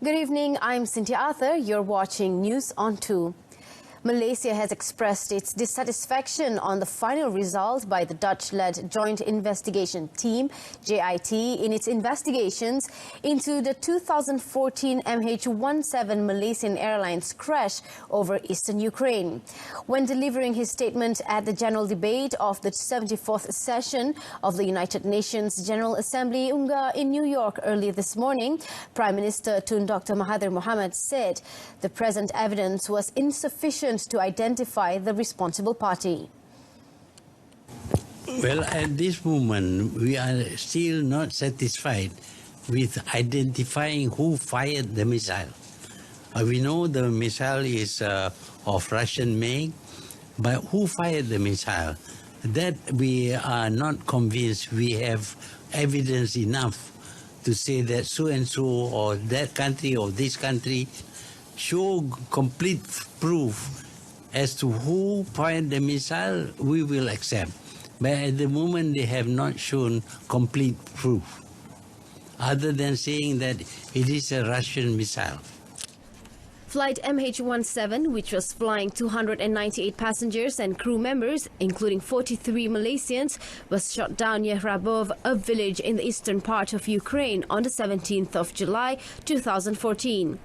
Good evening, I'm Cynthia Arthur. You're watching News on 2. Malaysia has expressed its dissatisfaction on the final result by the Dutch-led Joint Investigation Team, JIT, in its investigations into the 2014 MH17 Malaysian Airlines crash over eastern Ukraine. When delivering his statement at the general debate of the 74th session of the United Nations General Assembly UNGA in New York early this morning, Prime Minister Tun Dr. Mahathir Mohamad said the present evidence was insufficient to identify the responsible party. Well, at this moment, we are still not satisfied with identifying who fired the missile. We know the missile is of Russian make, but who fired the missile? That we are not convinced we have evidence enough to say that so-and-so or that country or this country show complete proof as to who fired the missile. We will accept. But at the moment, they have not shown complete proof, other than saying that it is a Russian missile. Flight MH17, which was flying 298 passengers and crew members, including 43 Malaysians, was shot down near Rabov, a village in the eastern part of Ukraine, on the 17th of July 2014.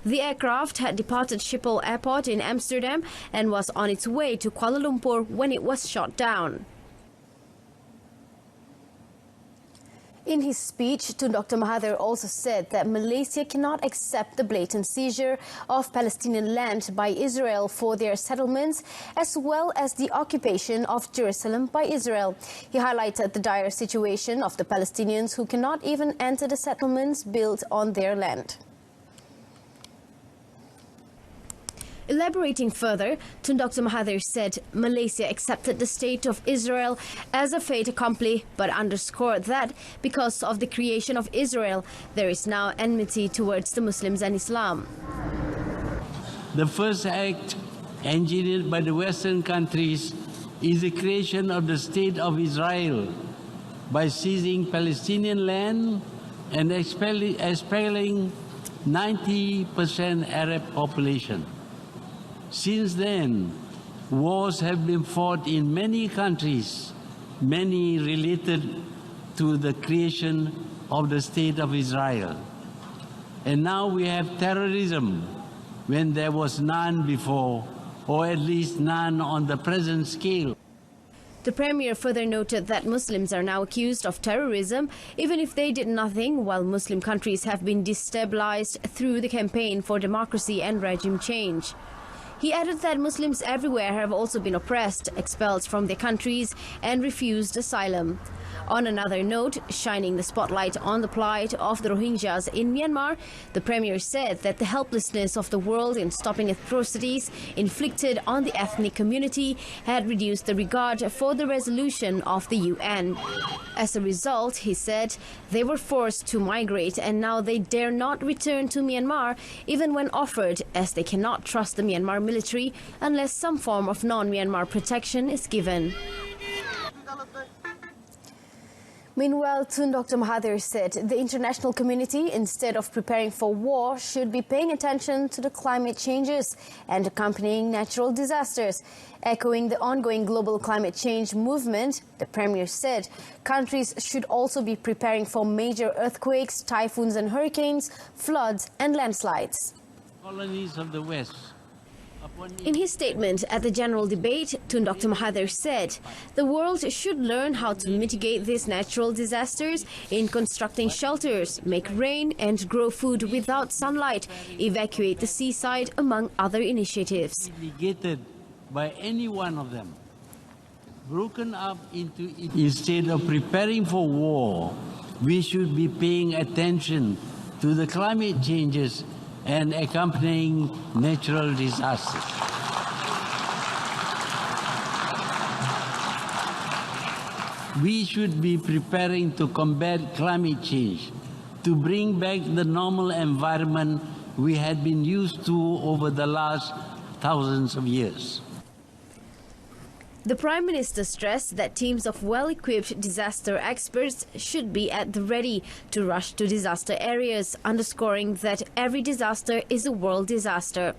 The aircraft had departed Schiphol Airport in Amsterdam and was on its way to Kuala Lumpur when it was shot down. In his speech, Tun Dr. Mahathir also said that Malaysia cannot accept the blatant seizure of Palestinian land by Israel for their settlements, as well as the occupation of Jerusalem by Israel. He highlighted the dire situation of the Palestinians who cannot even enter the settlements built on their land. Elaborating further, Tun Dr. Mahathir said Malaysia accepted the state of Israel as a fait accompli, but underscored that because of the creation of Israel, there is now enmity towards the Muslims and Islam. The first act engineered by the Western countries is the creation of the state of Israel by seizing Palestinian land and expelling 90% Arab population. Since then, wars have been fought in many countries, many related to the creation of the State of Israel. And now we have terrorism when there was none before, or at least none on the present scale. The Premier further noted that Muslims are now accused of terrorism, even if they did nothing, while Muslim countries have been destabilized through the campaign for democracy and regime change. He added that Muslims everywhere have also been oppressed, expelled from their countries, and refused asylum. On another note, shining the spotlight on the plight of the Rohingyas in Myanmar, the Premier said that the helplessness of the world in stopping atrocities inflicted on the ethnic community had reduced the regard for the resolution of the UN. As a result, he said, they were forced to migrate and now they dare not return to Myanmar even when offered, as they cannot trust the Myanmar military unless some form of non-Myanmar protection is given. Meanwhile, Tun Dr. Mahathir said the international community, instead of preparing for war, should be paying attention to the climate changes and accompanying natural disasters. Echoing the ongoing global climate change movement, the Premier said countries should also be preparing for major earthquakes, typhoons and hurricanes, floods and landslides. Colonies of the West. In his statement at the general debate, Tun Dr. Mahathir said the world should learn how to mitigate these natural disasters in constructing shelters, make rain and grow food without sunlight, evacuate the seaside, among other initiatives. Negated by any one of them, broken up into. Instead of preparing for war, we should be paying attention to the climate changes and accompanying natural disasters. We should be preparing to combat climate change, to bring back the normal environment we had been used to over the last thousands of years. The Prime Minister stressed that teams of well-equipped disaster experts should be at the ready to rush to disaster areas, underscoring that every disaster is a world disaster.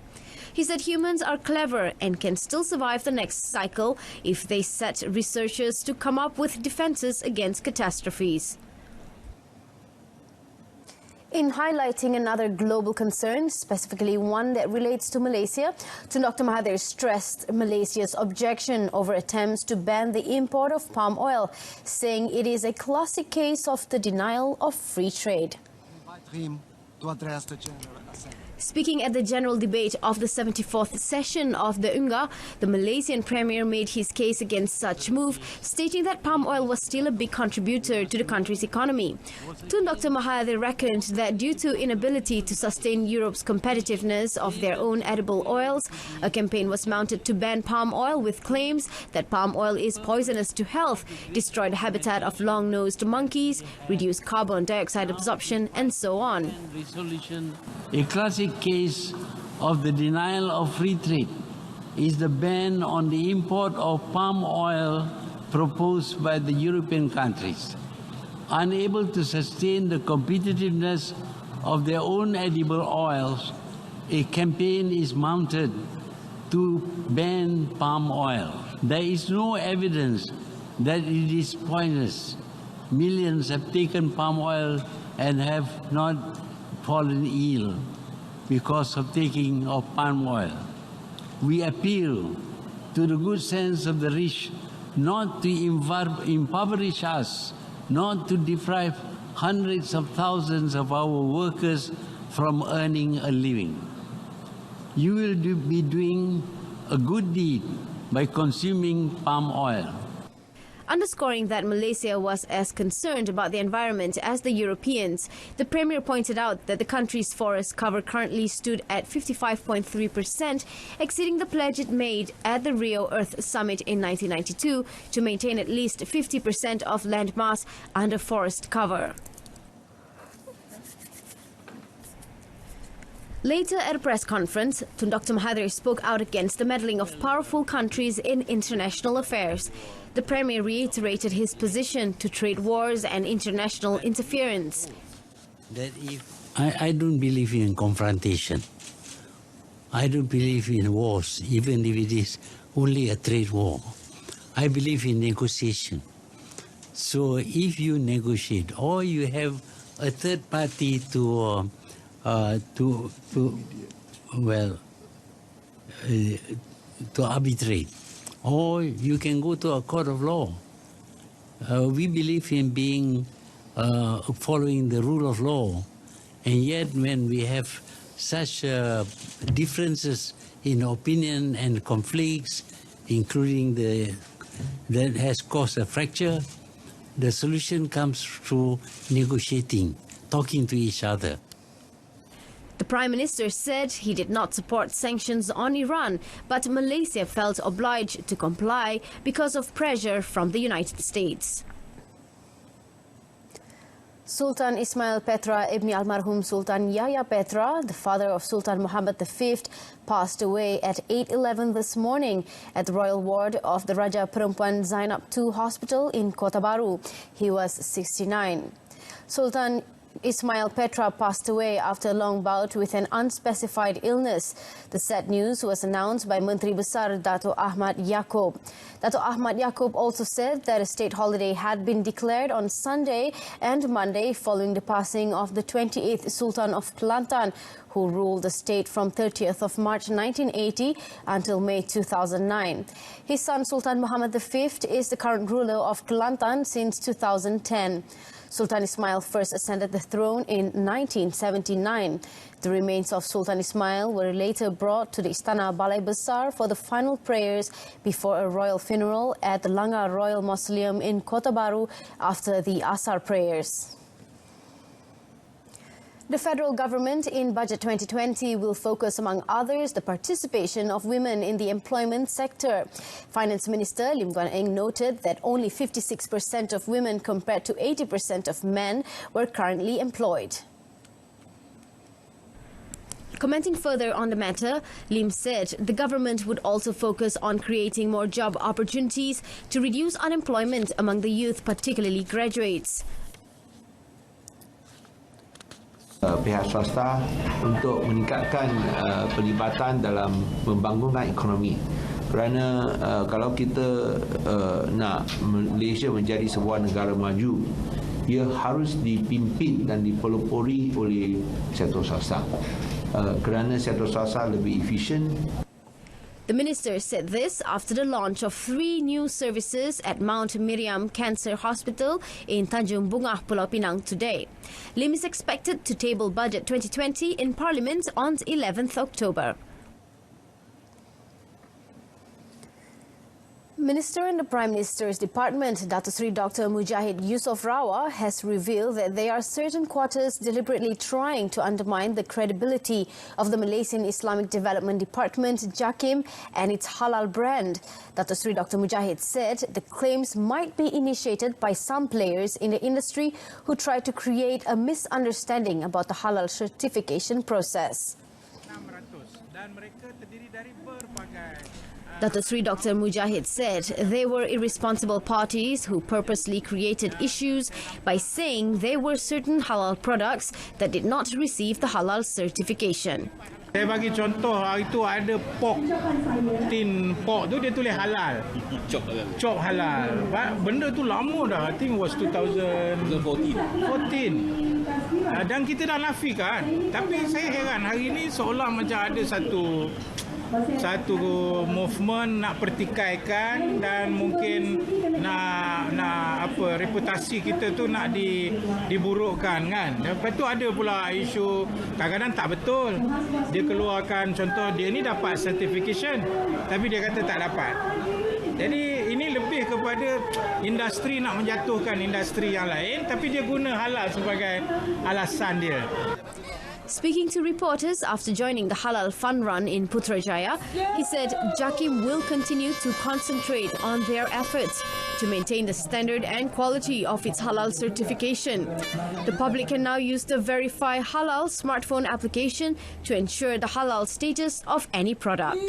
He said humans are clever and can still survive the next cycle if they set researchers to come up with defenses against catastrophes. In highlighting another global concern, specifically one that relates to Malaysia, Tun Dr. Mahathir stressed Malaysia's objection over attempts to ban the import of palm oil, saying it is a classic case of the denial of free trade. Speaking at the general debate of the 74th session of the UNGA, the Malaysian Premier made his case against such move, stating that palm oil was still a big contributor to the country's economy. Tun Dr. Mahathir reckoned that due to inability to sustain Europe's competitiveness of their own edible oils, a campaign was mounted to ban palm oil with claims that palm oil is poisonous to health, destroy the habitat of long-nosed monkeys, reduce carbon dioxide absorption, and so on. A classic case of the denial of free trade is the ban on the import of palm oil proposed by the European countries. Unable to sustain the competitiveness of their own edible oils, a campaign is mounted to ban palm oil. There is no evidence that it is poisonous. Millions have taken palm oil and have not fallen ill because of taking of palm oil. We appeal to the good sense of the rich not to impoverish us, not to deprive hundreds of thousands of our workers from earning a living. You will be doing a good deed by consuming palm oil. Underscoring that Malaysia was as concerned about the environment as the Europeans, the Premier pointed out that the country's forest cover currently stood at 55.3%, exceeding the pledge it made at the Rio Earth Summit in 1992 to maintain at least 50% of land mass under forest cover. Later at a press conference, Tun Dr. Mahathir spoke out against the meddling of powerful countries in international affairs. The Premier reiterated his position to trade wars and international interference. That I don't believe in confrontation. I don't believe in wars, even if it is only a trade war. I believe in negotiation. So if you negotiate or you have a third party to arbitrate, or you can go to a court of law. We believe in following the rule of law, and yet when we have such differences in opinion and conflicts, including that has caused a fracture, the solution comes through negotiating, talking to each other. The Prime Minister said he did not support sanctions on Iran, but Malaysia felt obliged to comply because of pressure from the United States. Sultan Ismail Petra Ibni Almarhum Sultan Yahya Petra, the father of Sultan Muhammad V, passed away at 8:11 this morning at the Royal Ward of the Raja Perempuan Zainab II Hospital in Kota Baru. He was 69. Sultan Ismail Petra passed away after a long bout with an unspecified illness. The sad news was announced by Menteri Besar Dato' Ahmad Yaakob. Dato' Ahmad Yaakob also said that a state holiday had been declared on Sunday and Monday following the passing of the 28th Sultan of Kelantan, who ruled the state from 30th of March 1980 until May 2009. His son Sultan Muhammad V is the current ruler of Kelantan since 2010. Sultan Ismail first ascended the throne in 1979. The remains of Sultan Ismail were later brought to the Istana Balai Besar for the final prayers before a royal funeral at the Langgar Royal Mausoleum in Kota Baru after the Asar prayers. The federal government in Budget 2020 will focus, among others, the participation of women in the employment sector. Finance Minister Lim Guan Eng noted that only 56% of women compared to 80% of men were currently employed. Commenting further on the matter, Lim said the government would also focus on creating more job opportunities to reduce unemployment among the youth, particularly graduates. Pihak swasta untuk meningkatkan pelibatan dalam pembangunan ekonomi. Kerana kalau kita nak Malaysia menjadi sebuah negara maju, ia harus dipimpin dan dipelopori oleh sektor swasta. Kerana sektor swasta lebih efisien. The minister said this after the launch of 3 new services at Mount Miriam Cancer Hospital in Tanjung Bungah, Pulau Pinang today. Lim is expected to table Budget 2020 in Parliament on 11th October. Minister in the Prime Minister's Department, Dato Sri Dr. Mujahid Yusof Rawa, has revealed that there are certain quarters deliberately trying to undermine the credibility of the Malaysian Islamic Development Department, JAKIM, and its halal brand. Dato Sri Dr. Mujahid said the claims might be initiated by some players in the industry who try to create a misunderstanding about the halal certification process. Dato Sri Dr. Mujahid said they were irresponsible parties who purposely created issues by saying there were certain halal products that did not receive the halal certification. Saya bagi contoh, hari itu ada pork, tin pork tu dia tulis halal. Chop halal. Benda tu lama dah, I think was 2014. Dan kita dah nafikan. Tapi saya heran, hari ini seolah macam ada satu movement nak pertikaikan dan mungkin nak reputasi kita tu nak diburukkan kan. Lepas tu ada pula isu kadang-kadang tak betul. Dia keluarkan contoh dia ni dapat certification tapi dia kata tak dapat. Jadi ini lebih kepada industri nak menjatuhkan industri yang lain tapi dia guna halal sebagai alasan dia. Speaking to reporters after joining the Halal Fun Run in Putrajaya, he said JAKIM will continue to concentrate on their efforts to maintain the standard and quality of its halal certification. The public can now use the Verify Halal smartphone application to ensure the halal status of any product.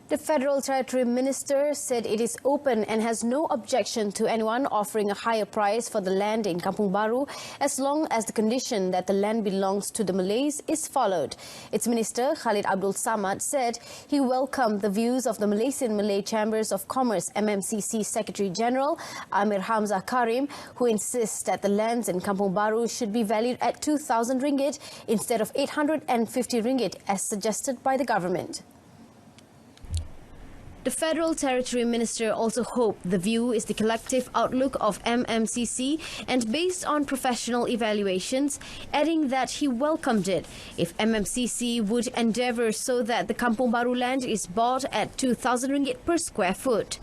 The Federal Territory Minister said it is open and has no objection to anyone offering a higher price for the land in Kampung Baru as long as the condition that the land belongs to the Malays is followed. Its Minister, Khalid Abdul Samad, said he welcomed the views of the Malaysian Malay Chambers of Commerce MMCC Secretary General Amir Hamzah Karim, who insists that the lands in Kampung Baru should be valued at 2,000 ringgit instead of 850 ringgit as suggested by the government. The Federal Territory Minister also hoped the view is the collective outlook of MMCC and based on professional evaluations, adding that he welcomed it if MMCC would endeavour so that the Kampung Baru land is bought at 2,000 ringgit per square foot.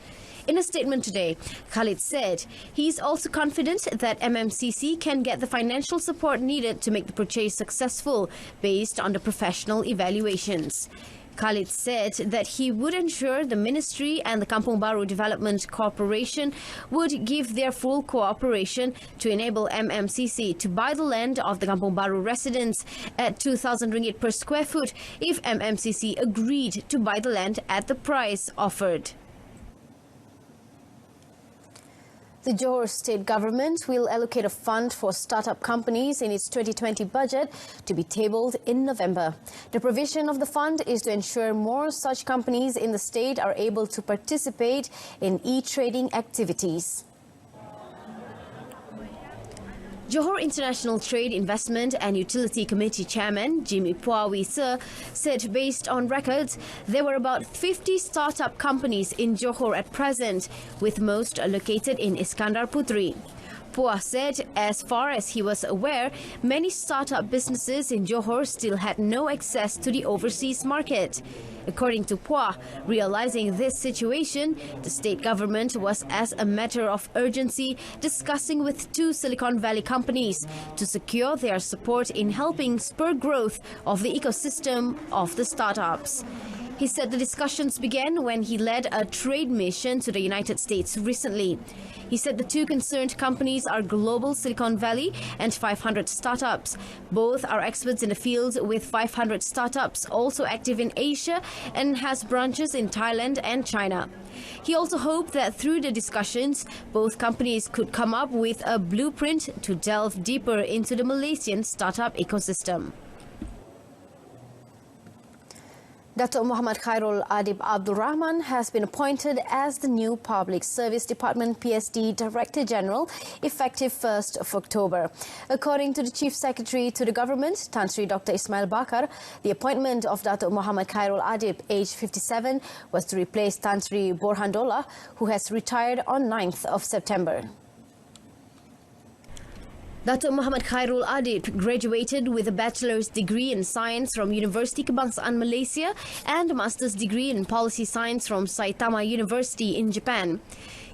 In a statement today, Khalid said he is also confident that MMCC can get the financial support needed to make the purchase successful based on the professional evaluations. Khalid said that he would ensure the Ministry and the Kampung Baru Development Corporation would give their full cooperation to enable MMCC to buy the land of the Kampung Baru residents at 2,000 ringgit per square foot if MMCC agreed to buy the land at the price offered. The Johor State Government will allocate a fund for startup companies in its 2020 budget to be tabled in November. The provision of the fund is to ensure more such companies in the state are able to participate in e-trading activities. Johor International Trade, Investment and Utility Committee Chairman Jimmy Phua Wee Sir said based on records, there were about 50 startup companies in Johor at present, with most located in Iskandar Puteri. Phua said as far as he was aware, many startup businesses in Johor still had no access to the overseas market. According to Phua, realizing this situation, the state government was, as a matter of urgency, discussing with 2 Silicon Valley companies to secure their support in helping spur growth of the ecosystem of the startups. He said the discussions began when he led a trade mission to the United States recently. He said the two concerned companies are Global Silicon Valley and 500 Startups. Both are experts in the field, with 500 Startups also active in Asia and has branches in Thailand and China. He also hoped that through the discussions, both companies could come up with a blueprint to delve deeper into the Malaysian startup ecosystem. Datuk Muhammad Khairul Adib Abdul Rahman has been appointed as the new Public Service Department PSD Director General effective 1st of October. According to the Chief Secretary to the Government, Tan Sri Dr. Ismail Bakar, the appointment of Datuk Muhammad Khairul Adib, aged 57, was to replace Tan Sri Borhandollah, who has retired on 9th of September. Datuk Muhammad Khairul Adib graduated with a bachelor's degree in science from University Kebangsaan Malaysia and a master's degree in policy science from Saitama University in Japan.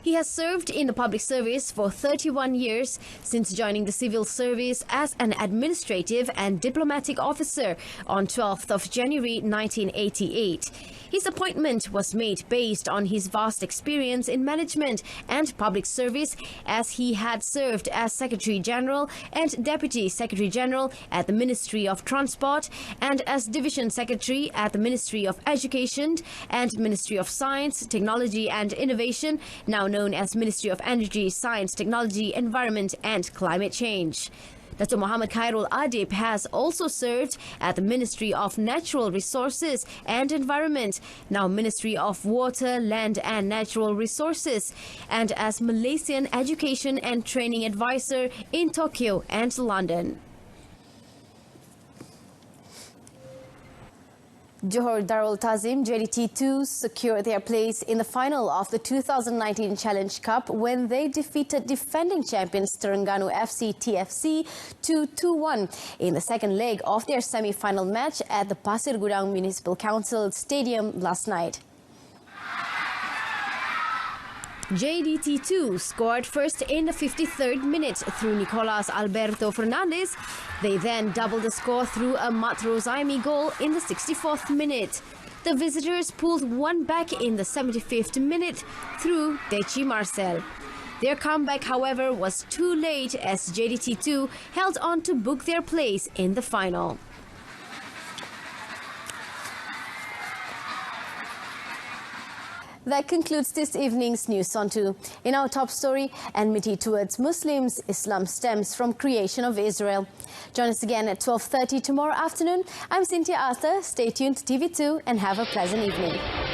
He has served in the public service for 31 years since joining the civil service as an administrative and diplomatic officer on 12th of January 1988. His appointment was made based on his vast experience in management and public service, as he had served as Secretary General and Deputy Secretary General at the Ministry of Transport and as Division Secretary at the Ministry of Education and Ministry of Science, Technology and Innovation, now known as Ministry of Energy, Science, Technology, Environment and Climate Change. Datuk Muhammad Khairul Adib has also served at the Ministry of Natural Resources and Environment, now Ministry of Water, Land and Natural Resources, and as Malaysian Education and Training Advisor in Tokyo and London. Johor Darul Tazim JDT2 secured their place in the final of the 2019 Challenge Cup when they defeated defending champions Terengganu FC TFC 2-1 in the second leg of their semi-final match at the Pasir Gudang Municipal Council Stadium last night. JDT2 scored first in the 53rd minute through Nicolas Alberto Fernandez. They then doubled the score through a Mat Rozaimi goal in the 64th minute. The visitors pulled one back in the 75th minute through Deci Marcel. Their comeback, however, was too late as JDT2 held on to book their place in the final. That concludes this evening's News on 2. In our top story, enmity towards Muslims, Islam stems from creation of Israel. Join us again at 12:30 tomorrow afternoon. I'm Cynthia Arthur. Stay tuned to TV2 and have a pleasant evening.